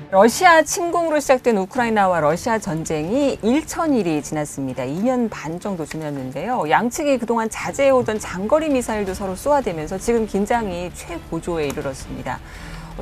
러시아 침공으로 시작된 우크라이나와 러시아 전쟁이 1000일이 지났습니다. 2년 반 정도 지났는데요. 양측이 그동안 자제해오던 장거리 미사일도 서로 쏘아대면서 지금 긴장이 최고조에 이르렀습니다.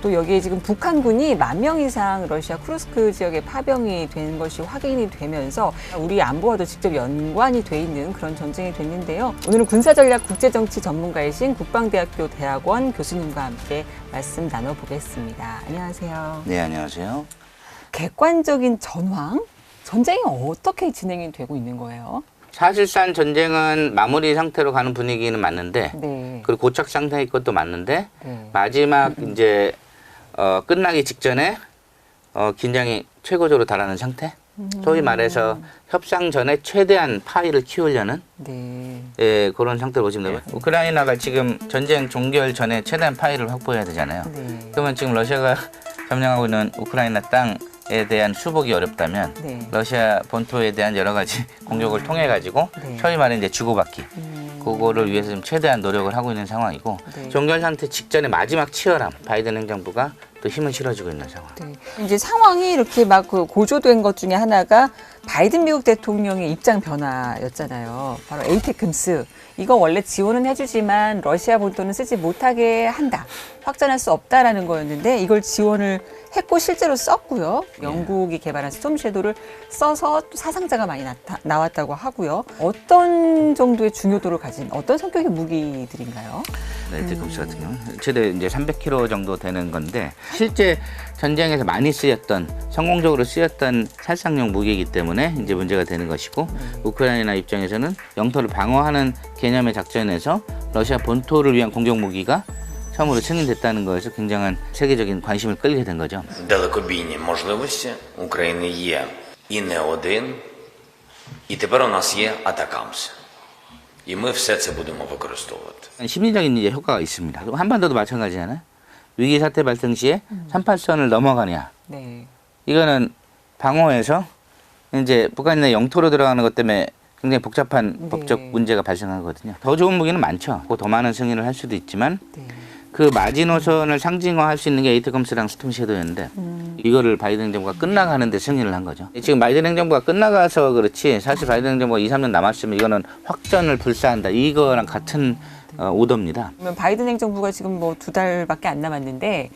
또 여기에 지금 북한군이 10,000명 이상 러시아 쿠르스크 지역에 파병이 된 것이 확인이 되면서 우리 안보와도 직접 연관이 돼 있는 그런 전쟁이 됐는데요. 오늘은 군사전략 국제정치 전문가이신 국방대학교 대학원 교수님과 함께 말씀 나눠보겠습니다. 안녕하세요. 네, 안녕하세요. 객관적인 전황? 전쟁이 어떻게 진행이 되고 있는 거예요? 사실상 전쟁은 마무리 상태로 가는 분위기는 맞는데, 네. 그리고 고착 상태인 것도 맞는데, 네. 마지막 이제 끝나기 직전에 긴장이 최고조로 달하는 상태. 소위 말해서 협상 전에 최대한 파이를 키우려는 네. 예, 그런 상태로 보시면 되고요. 우크라이나가 지금 전쟁 종결 전에 최대한 파이를 확보해야 되잖아요. 네. 그러면 지금 러시아가 점령하고 있는 우크라이나 땅에 대한 수복이 어렵다면 네. 러시아 본토에 대한 여러 가지 공격을 통해 가지고 네. 소위 말해 이제 주고받기 그거를 위해서 지금 최대한 노력을 하고 있는 상황이고 네. 종결 상태 직전에 마지막 치열함 바이든 행정부가 또 힘을 실어주고 있는 상황. 네. 이제 상황이 이렇게 막 그 고조된 것 중에 하나가 바이든 미국 대통령의 입장 변화였잖아요. 바로 에이테크임스. 이거 원래 지원은 해주지만 러시아 본토는 쓰지 못하게 한다. 확전할 수 없다라는 거였는데 이걸 지원을 했고 실제로 썼고요. 영국이 개발한 스톰 섀도를 써서 또 사상자가 많이 나왔다고 하고요. 어떤 정도의 중요도를 가진 어떤 성격의 무기들인가요? 에이테크임스 같은 경우는 최대 이제 300km 정도 되는 건데 실제 전쟁에서 많이 쓰였던 성공적으로 쓰였던 살상용 무기이기 때문에 이제 문제가 되는 것이고 우크라이나 입장에서는 영토를 방어하는 개념의 작전에서 러시아 본토를 위한 공격 무기가 처음으로 승인됐다는 것에서 굉장한 세계적인 관심을 끌게 된 거죠. Далекобійні можливості України є і не один, і тепер у нас є атакамс. І ми все це будемо використовувати. 심리적인 이제 효과가 있습니다. 한반도도 마찬가지잖아요. 위기 사태 발생 시에 38선을 넘어가냐. 네. 이거는 방어에서 이제 북한의 영토로 들어가는 것 때문에 굉장히 복잡한 네. 법적 문제가 발생하거든요. 더 좋은 무기는 많죠. 더 많은 승인을 할 수도 있지만 네. 그 마지노선을 상징화할 수 있는 게 에이테크임스랑 스톰 섀도우였는데 이거를 바이든 행정부가 끝나가는데 승인을 한 거죠. 지금 바이든 행정부가 끝나가서 그렇지 사실 바이든 행정부가 2, 3년 남았으면 이거는 확전을 불사한다. 이거랑 같은 오더입니다. 그러면 바이든 행정부가 지금 뭐 2달밖에 안 남았는데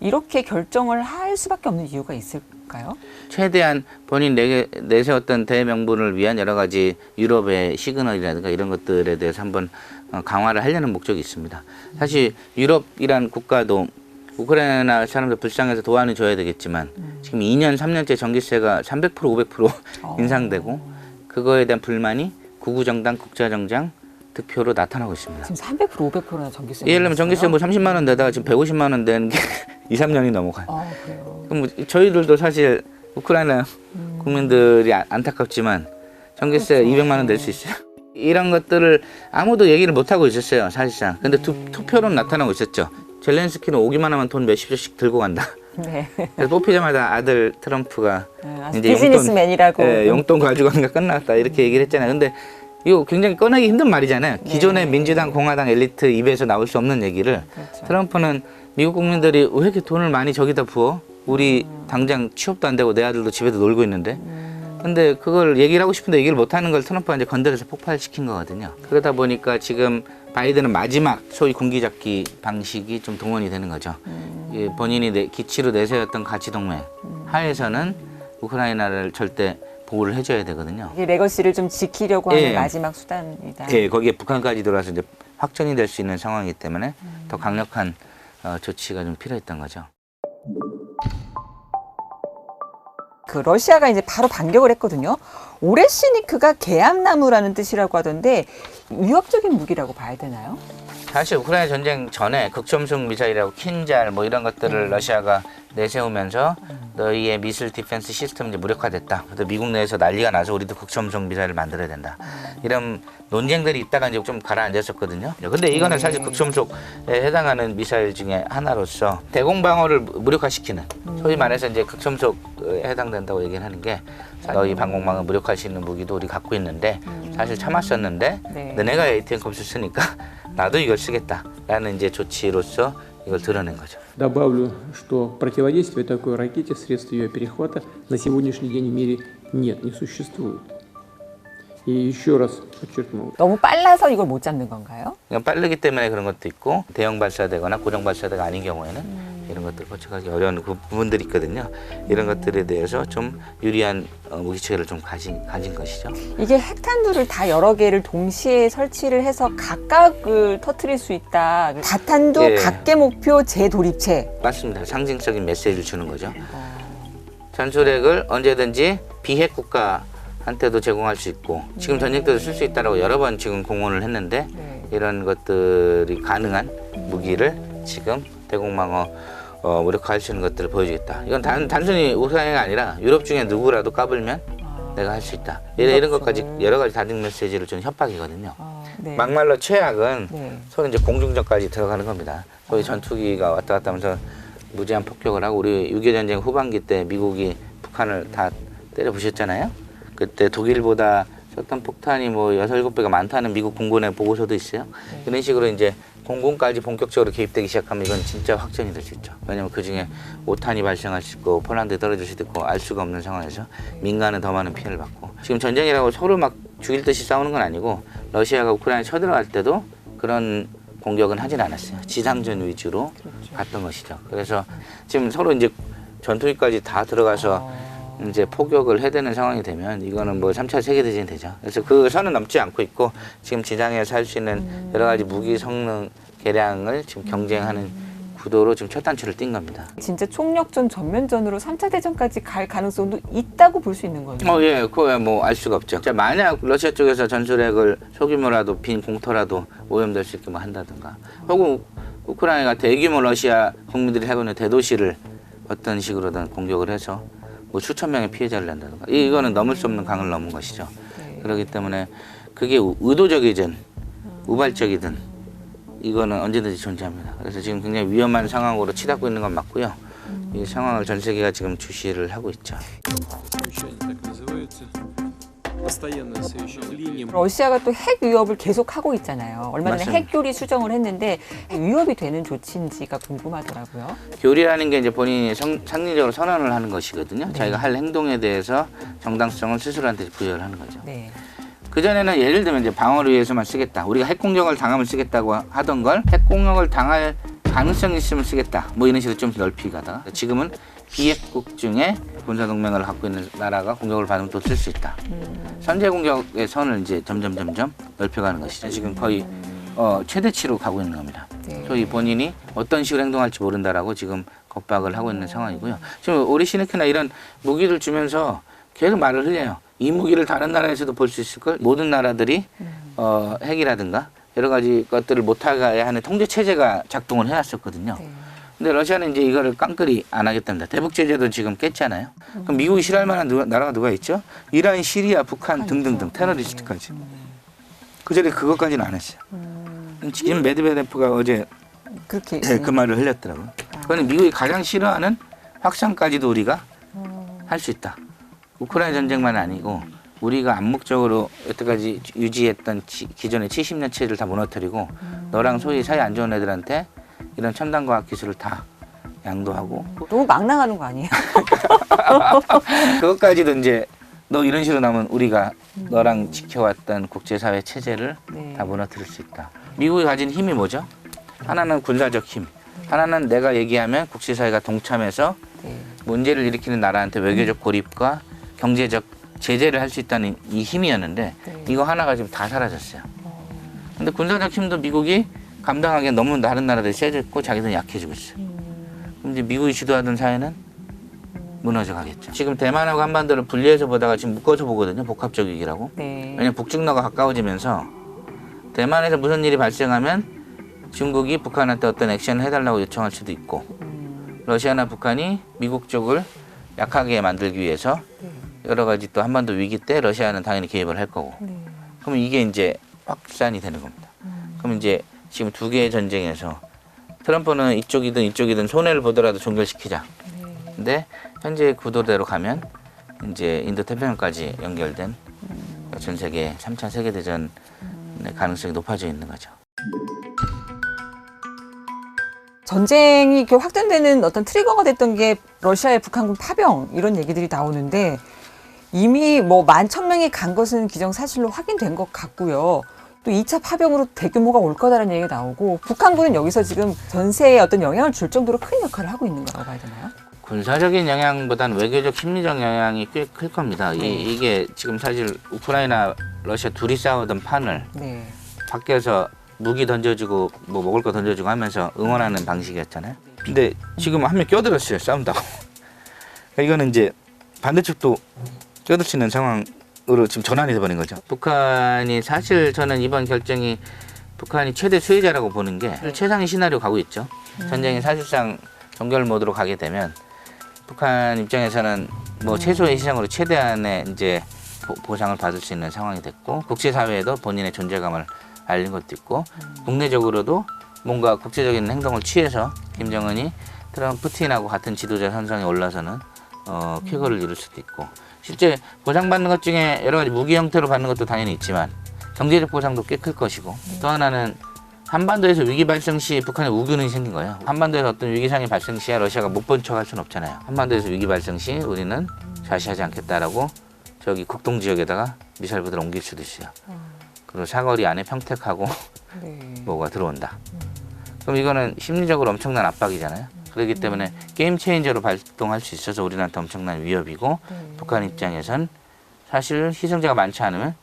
이렇게 결정을 할 수밖에 없는 이유가 있을까요? 최대한 본인 내세웠던 대명분을 위한 여러 가지 유럽의 시그널이라든가 이런 것들에 대해서 한번 강화를 하려는 목적이 있습니다. 사실 유럽이란 국가도 우크라이나 사람들 불쌍해서 도와는 줘야 되겠지만 지금 2년, 3년째 전기세가 300%, 500% 인상되고 그거에 대한 불만이 구구정당, 국자정장, 득표로 나타나고 있습니다. 지금 300%, 500%나 전기세. 예를 들면 전기세 뭐 30만 원 내다가 지금 150만 원 내는 게 2, 3년이 넘어가요. 그래요. 그럼 뭐 저희들도 사실 우크라이나 국민들이 안타깝지만 전기세 그렇죠. 200만 원 낼 수 있어요? 이런 것들을 아무도 얘기를 못 하고 있었어요, 사실상. 근데 투표로는 나타나고 있었죠. 젤렌스키는 오기만 하면 돈 몇십 조씩 들고 간다. 네. 그래서 뽑히자마자 아들 트럼프가 비즈니스맨이라고. 용돈 가지고 가는 거 끝났다 이렇게 얘기를 했잖아요. 근데 이거 굉장히 꺼내기 힘든 말이잖아요. 기존의 민주당, 공화당 엘리트 입에서 나올 수 없는 얘기를 그렇죠. 트럼프는 미국 국민들이 왜 이렇게 돈을 많이 저기다 부어? 우리 당장 취업도 안 되고 내 아들도 집에도 놀고 있는데. 근데 그걸 얘기를 하고 싶은데 얘기를 못 하는 걸 트럼프가 이제 건드려서 폭발시킨 거거든요. 그러다 보니까 지금 바이든은 마지막 소위 군기잡기 방식이 좀 동원이 되는 거죠. 예, 본인이 기치로 내세웠던 가치동맹 하에서는 우크라이나를 절대 보호를 해줘야 되거든요. 이 레거시를 좀 지키려고 하는 예. 마지막 수단이다. 예, 거기에 북한까지 들어와서 이제 확정이 될 수 있는 상황이기 때문에 더 강력한 조치가 좀 필요했던 거죠. 그 러시아가 이제 바로 반격을 했거든요. 오레시니크가 개암나무라는 뜻이라고 하던데 위협적인 무기라고 봐야 되나요? 사실 우크라이나 전쟁 전에 극초음속 미사일이라고 킨잘 뭐 이런 것들을 러시아가 내세우면서 너희의 미술 디펜스 시스템이 이제 무력화됐다. 그래서 미국 내에서 난리가 나서 우리도 극초음속 미사일을 만들어야 된다. 이런 논쟁들이 있다가 이제 좀 가라앉았었거든요. 근데 이거는 사실 극초음속에 해당하는 미사일 중에 하나로서 대공방어를 무력화시키는 소위 말해서 이제 극초음속에 해당된다고 얘기를 하는 게 너희 방공망을 무력화시키는 무기도 우리 갖고 있는데 사실 참았었는데 네. 너네가 ATM 컴퓨터 쓰니까 나도 이걸 쓰겠다라는 이제 조치로서 이걸 드러낸 거죠. Добавлю, что противодействия такой ракете, средств ее перехвата на сегодняшний день в мире нет, не существует. И еще раз подчеркну, 너무 빨라서 이걸 못 잡는 건가요? 그냥 빠르기 때문에 그런 것도 있고 대형 발사되거나 고정 발사대가 아닌 경우에는 이런 것들 포착하기 어려운 그 부분들이 있거든요. 이런 것들에 대해서 좀 유리한 무기체계를 좀 가진 것이죠. 이게 핵탄두를 다 여러 개를 동시에 설치를 해서 각각을 터트릴 수 있다. 다탄두, 예. 각계 목표, 재도립체. 맞습니다. 상징적인 메시지를 주는 거죠. 전술핵을 언제든지 비핵 국가한테도 제공할 수 있고 지금 전쟁 때도 쓸 수 있다라고 여러 번 지금 공언을 했는데 네. 이런 것들이 가능한 무기를 지금 대공망어 무력화할 수 있는 것들을 보여주겠다. 이건 단순히 우크라이나가 아니라 유럽 중에 누구라도 까불면 내가 할 수 있다. 이런 것까지 여러 가지 다른 메시지를 주는 협박이거든요. 네. 막말로 최악은 네. 서로 이제 공중전까지 들어가는 겁니다. 소위 전투기가 왔다 갔다 하면서 무제한 폭격을 하고 우리 6.25 전쟁 후반기 때 미국이 북한을 다 때려 부셨잖아요. 그때 독일보다 쐈던 폭탄이 뭐 6-7배가 많다는 미국 공군의 보고서도 있어요. 이런 식으로 이제 공군까지 본격적으로 개입되기 시작하면 이건 진짜 확전이 될 수 있죠. 왜냐하면 그중에 오탄이 발생할 수 있고 폴란드에 떨어질 수도 있고 알 수가 없는 상황에서 민간은 더 많은 피해를 받고 지금 전쟁이라고 서로 막 죽일 듯이 싸우는 건 아니고 러시아가 우크라이나에 쳐들어갈 때도 그런 공격은 하진 않았어요. 지상전 위주로 갔던 것이죠. 그래서 지금 서로 이제 전투기까지 다 들어가서 이제 포격을 해대는 상황이 되면 이거는 뭐 3차 세계대전이 되죠. 그래서 그 선은 넘지 않고 있고 지금 지상에서 할 수 있는 여러 가지 무기 성능 개량을 지금 경쟁하는 구도로 지금 첫 단추를 띈 겁니다. 진짜 총력전 전면전으로 3차 대전까지 갈 가능성도 있다고 볼 수 있는 거죠. 예, 그거야 뭐 알 수가 없죠. 자, 만약 러시아 쪽에서 전술핵을 소규모라도 빈 공터라도 오염될 수 있게 뭐 한다든가, 혹은 우크라이나가 대규모 러시아 국민들이 살고 있는 대도시를 어떤 식으로든 공격을 해서 뭐 수천 명의 피해자를 낸다든가, 이거는 넘을 수 없는 강을 넘은 것이죠. 네. 그렇기 때문에 그게 의도적이든 우발적이든 이거는 언제든지 존재합니다. 그래서 지금 굉장히 위험한 상황으로 치닫고 있는 건 맞고요. 이 상황을 전 세계가 지금 주시를 하고 있죠. совещание так называется, постоянное совещание. 러시아가 또 핵 위협을 계속 하고 있잖아요. 얼마 전에 맞습니다. 핵교리 수정을 했는데 위협이 되는 조치인지가 궁금하더라고요. 교리라는 게 이제 본인이 상징적으로 선언을 하는 것이거든요. 자기가 할 행동에 대해서 정당성을 스스로한테 부여를 하는 거죠. 네. 그전에는 예를 들면 이제 방어를 위해서만 쓰겠다. 우리가 핵 공격을 당하면 쓰겠다고 하던 걸 핵 공격을 당할 가능성이 있으면 쓰겠다. 뭐 이런 식으로 좀 넓히 가다가 지금은 비핵국 중에 군사동맹을 갖고 있는 나라가 공격을 받으면 또 쓸 수 있다. 선제 공격의 선을 이제 점점 넓혀가는 것이죠. 지금 거의 최대치로 가고 있는 겁니다. 네. 소위 본인이 어떤 식으로 행동할지 모른다라고 지금 겁박을 하고 있는 상황이고요. 지금 오리시네크나 이런 무기를 주면서 계속 말을 흘려요. 이 무기를 다른 나라에서도 볼 수 있을 걸. 모든 나라들이 핵이라든가 여러 가지 것들을 못하게 하는 통제 체제가 작동을 해놨었거든요. 네. 근데 러시아는 이제 이거를 깡그리 안 하겠답니다. 대북 제재도 지금 깼잖아요. 그럼 미국이 싫어할 만한 나라가 누가 있죠? 이란, 시리아, 북한 등등등 테러리스트까지. 그 전에 그것까지는 안 했어요. 지금 메드베데프가 어제 그렇게 그 말을 흘렸더라고요. 그거는 미국이 가장 싫어하는 확산까지도 우리가 할 수 있다. 우크라이나 전쟁만 아니고 우리가 암묵적으로 여태까지 유지했던 기존의 70년 체제를 다 무너뜨리고 너랑 소위 사이 안 좋은 애들한테 이런 첨단 과학 기술을 다 양도하고 너무 막 나가는 거 아니에요? 그것까지도 이제 너 이런 식으로 나면 우리가 너랑 지켜왔던 국제사회 체제를 네. 다 무너뜨릴 수 있다. 미국이 가진 힘이 뭐죠? 하나는 군사적 힘, 하나는 내가 얘기하면 국제사회가 동참해서 네. 문제를 일으키는 나라한테 외교적 고립과 경제적 제재를 할 수 있다는 이 힘이었는데 네. 이거 하나가 지금 다 사라졌어요. 근데 군사적 힘도 미국이 감당하기에 너무 다른 나라들이 세졌고 자기들은 약해지고 있어요. 그럼 이제 미국이 주도하던 사회는 무너져 가겠죠. 지금 대만하고 한반도를 분리해서 보다가 지금 묶어서 보거든요. 복합적 위기라고. 네. 왜냐면 북중러가 가까워지면서 대만에서 무슨 일이 발생하면 중국이 북한한테 어떤 액션을 해달라고 요청할 수도 있고 러시아나 북한이 미국 쪽을 약하게 만들기 위해서 여러 가지 또 한반도 위기 때 러시아는 당연히 개입을 할 거고. 네. 그러면 이게 이제 확산이 되는 겁니다. 그럼 이제 지금 두 개의 전쟁에서 트럼프는 이쪽이든 손해를 보더라도 종결시키자. 근데 현재 구도대로 가면 이제 인도 태평양까지 연결된 전 세계 3차 세계대전의 가능성이 높아져 있는 거죠. 전쟁이 이렇게 확전되는 어떤 트리거가 됐던 게 러시아의 북한군 파병 이런 얘기들이 나오는데 이미 뭐 11,000명이 간 것은 기정사실로 확인된 것 같고요. 또 2차 파병으로 대규모가 올 거다라는 얘기가 나오고 북한군은 여기서 지금 전세에 어떤 영향을 줄 정도로 큰 역할을 하고 있는 거라고 봐야 되나요? 군사적인 영향보다는 외교적 심리적 영향이 꽤 클 겁니다. 네. 이게 지금 사실 우크라이나 러시아 둘이 싸우던 판을 네. 밖에서 무기 던져주고 뭐 먹을 거 던져주고 하면서 응원하는 방식이었잖아요. 근데 지금 한 명 껴들었어요. 싸운다고. 그러니까 이거는 이제 반대쪽도 껴들 수 있는 상황으로 지금 전환이 돼버린 거죠. 북한이 사실 저는 이번 결정이 북한이 최대 수혜자라고 보는 게 최상의 시나리오 가고 있죠. 전쟁이 사실상 정결 모드로 가게 되면 북한 입장에서는 뭐 최소의 희생으로 최대한의 이제 보상을 받을 수 있는 상황이 됐고 국제사회에도 본인의 존재감을 알린 것도 있고 국내적으로도 뭔가 국제적인 행동을 취해서 김정은이 트럼프 푸틴하고 같은 지도자 선상에 올라서는 쾌거를 이룰 수도 있고 실제 보상받는 것 중에 여러 가지 무기 형태로 받는 것도 당연히 있지만 경제적 보상도 꽤 클 것이고 또 하나는 한반도에서 위기 발생 시 북한에 우군이 생긴 거예요. 한반도에서 어떤 위기상이 발생 시에 러시아가 못 본 척 할 수는 없잖아요. 한반도에서 위기 발생 시 우리는 좌시하지 않겠다라고 저기 국동 지역에다가 미사일 부대를 옮길 수도 있어요. 그리고 사거리 안에 평택하고 네. 뭐가 들어온다. 그럼 이거는 심리적으로 엄청난 압박이잖아요. 그렇기 때문에 게임 체인저로 발동할 수 있어서 우리한테 엄청난 위협이고 북한 입장에선 사실 희생자가 많지 않으면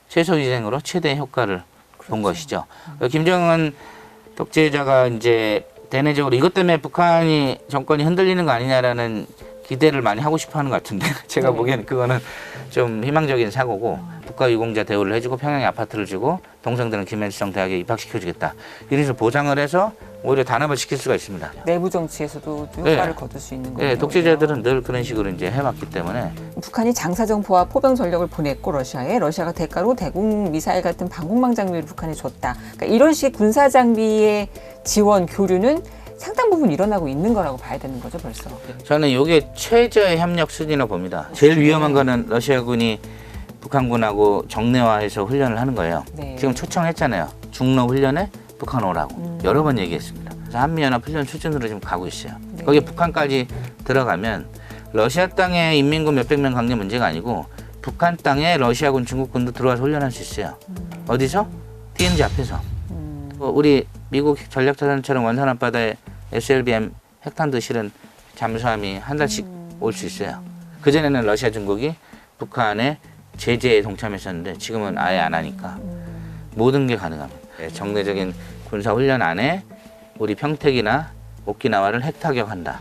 최소 희생으로 최대의 효과를 본 것이죠. 김정은 독재자가 이제 대내적으로 이것 때문에 북한이 정권이 흔들리는 거 아니냐라는 기대를 많이 하고 싶어 하는 것 같은데 제가 보기에는 그거는 좀 희망적인 사고고 국가유공자 대우를 해주고 평양에 아파트를 주고 동생들은 김일성 대학에 입학시켜주겠다. 이래서 보장을 해서 오히려 단합을 시킬 수가 있습니다. 내부 정치에서도 효과를 거둘 수 있는 거예요. 네, 독재자들은 늘 그런 식으로 이제 해왔기 때문에 북한이 장사정포와 포병 전력을 보냈고 러시아에 러시아가 대가로 대공 미사일 같은 방공망 장비를 북한에 줬다. 그러니까 이런 식의 군사 장비의 지원 교류는 상당 부분 일어나고 있는 거라고 봐야 되는 거죠, 벌써. 저는 이게 최저의 협력 수준이라고 봅니다. 제일 위험한 거는 러시아군이 북한군하고 정례화해서 훈련을 하는 거예요. 네. 지금 초청했잖아요. 중로 훈련에 북한 오라고 여러 번 얘기했습니다. 그래서 한미연합 훈련 수준으로 지금 가고 있어요. 네. 거기에 북한까지 들어가면 러시아 땅에 인민군 몇백 명 강제 문제가 아니고 북한 땅에 러시아군, 중국군도 들어와서 훈련할 수 있어요. 어디서? DMZ 앞에서. 우리 미국 전략자산처럼 원산 앞바다에 SLBM 핵탄두 실은 잠수함이 한 달씩 올 수 있어요. 그전에는 러시아, 중국이 북한의 제재에 동참했었는데 지금은 아예 안 하니까 모든 게 가능합니다. 정례적인 군사훈련 안에 우리 평택이나 오키나와를 핵타격한다.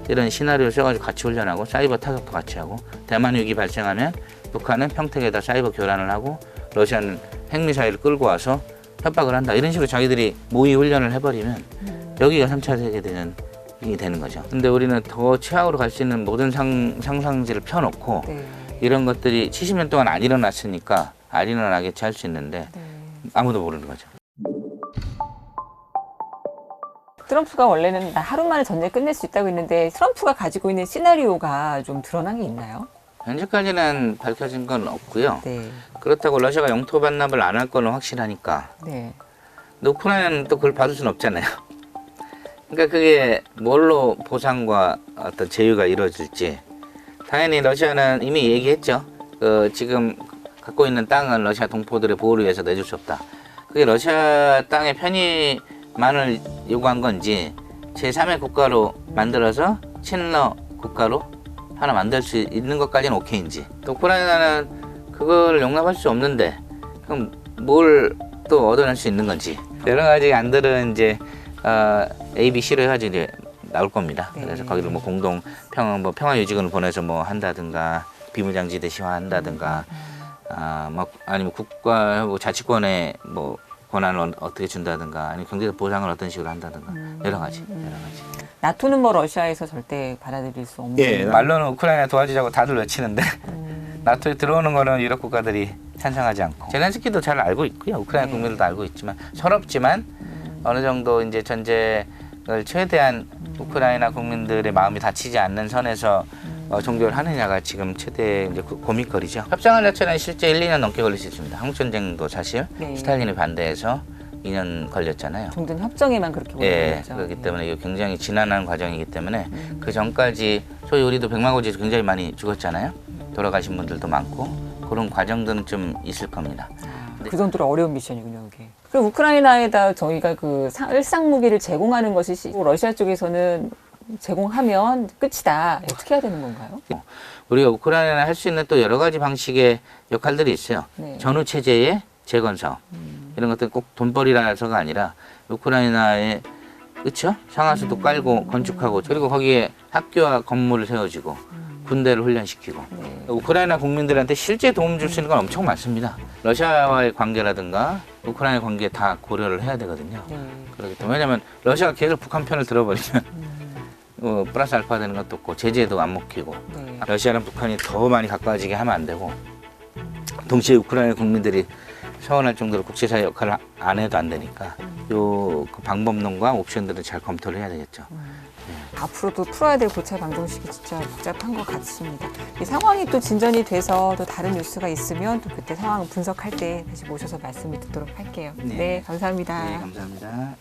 이런 시나리오 써가지고 같이 훈련하고 사이버 타격도 같이 하고 대만 위기 발생하면 북한은 평택에다 사이버 교란을 하고 러시아는 핵미사일을 끌고 와서 협박을 한다. 이런 식으로 자기들이 모의 훈련을 해버리면 여기가 3차 세계대전이 되는 거죠. 근데 우리는 더 최악으로 갈 수 있는 모든 상상지를 펴놓고 네. 이런 것들이 70년 동안 안 일어났으니까 안 일어나겠지 할 수 있는데 아무도 모르는 거죠. 트럼프가 원래는 하루 만에 전쟁 끝낼 수 있다고 했는데 트럼프가 가지고 있는 시나리오가 좀 드러난 게 있나요? 현재까지는 밝혀진 건 없고요. 네. 그렇다고 러시아가 영토 반납을 안 할 거는 확실하니까. 네. 근데 우크라이나는 또 그걸 받을 수는 없잖아요. 그러니까 그게 뭘로 보상과 어떤 제휴가 이루어질지. 당연히 러시아는 이미 얘기했죠. 지금 갖고 있는 땅은 러시아 동포들의 보호를 위해서 내줄 수 없다. 그게 러시아 땅의 편의만을 요구한 건지 제3의 국가로 만들어서 친러 국가로 하나 만들 수 있는 것까지는 오케이인지. 또 우크라이나는 그걸 용납할 수 없는데 그럼 뭘 또 얻어낼 수 있는 건지. 여러 가지 안들은 이제 A, B, C로 해가지고 이제 나올 겁니다. 네. 그래서 거기를 뭐 공동 평화 유지군을 보내서 뭐 한다든가 비무장지대 시화한다든가 뭐 아니면 국가 뭐 자치권의 뭐 권한을 어떻게 준다든가 아니면 경제적 보상을 어떤 식으로 한다든가 여러 가지. 나토는 뭐 러시아에서 절대 받아들일 수 없는. 예, 말로는 우크라이나 도와주자고 다들 외치는데 나토에 들어오는 거는 유럽 국가들이 찬성하지 않고 젤렌스키도 잘 알고 있고요. 우크라이나 네. 국민들도 알고 있지만 서럽지만 어느 정도 이제 전쟁을 최대한 우크라이나 국민들의 마음이 다치지 않는 선에서 종결을 하느냐가 지금 최대 이제 고민거리죠. 협상을 자체는 실제 1, 2년 넘게 걸릴 수 있습니다. 한국 전쟁도 사실 네. 스탈린이 반대해서 2년 걸렸잖아요. 종전 협정에만 그렇게 예, 걸리는 거죠. 그렇기 때문에 이거 굉장히 지난한 과정이기 때문에 그 전까지 소위 우리도 백마고지에서 굉장히 많이 죽었잖아요. 돌아가신 분들도 많고 그런 과정들은 좀 있을 겁니다. 그 정도로 어려운 미션이군요, 이게. 그럼 우크라이나에다 저희가 그 일상 무기를 제공하는 것이 러시아 쪽에서는 제공하면 끝이다. 어떻게 해야 되는 건가요? 우리가 우크라이나에 할 수 있는 또 여러 가지 방식의 역할들이 있어요. 네. 전후 체제의 재건 사업 이런 것들 꼭 돈벌이라서가 아니라 우크라이나에 그렇죠? 상하수도 깔고 건축하고 그리고 거기에 학교와 건물을 세워지고 군대를 훈련시키고 네. 우크라이나 국민들한테 실제 도움 줄 수 있는 건 엄청 많습니다. 러시아와의 관계라든가 우크라이나 관계 다 고려를 해야 되거든요. 네. 그렇기 때문에 왜냐하면 러시아가 계속 북한 편을 들어버리면 플러스 알파 되는 것도 없고 제재도 안 먹히고 네. 러시아랑 북한이 더 많이 가까워지게 하면 안 되고 동시에 우크라이나 국민들이 서운할 정도로 국제사회 역할을 안 해도 안 되니까 요 그 방법론과 옵션들을 잘 검토를 해야 되겠죠. 앞으로도 풀어야 될 고찰 방정식이 진짜 복잡한 것 같습니다. 이 상황이 또 진전이 돼서 또 다른 뉴스가 있으면 또 그때 상황 분석할 때 다시 모셔서 말씀을 듣도록 할게요. 네. 네 감사합니다. 네, 감사합니다.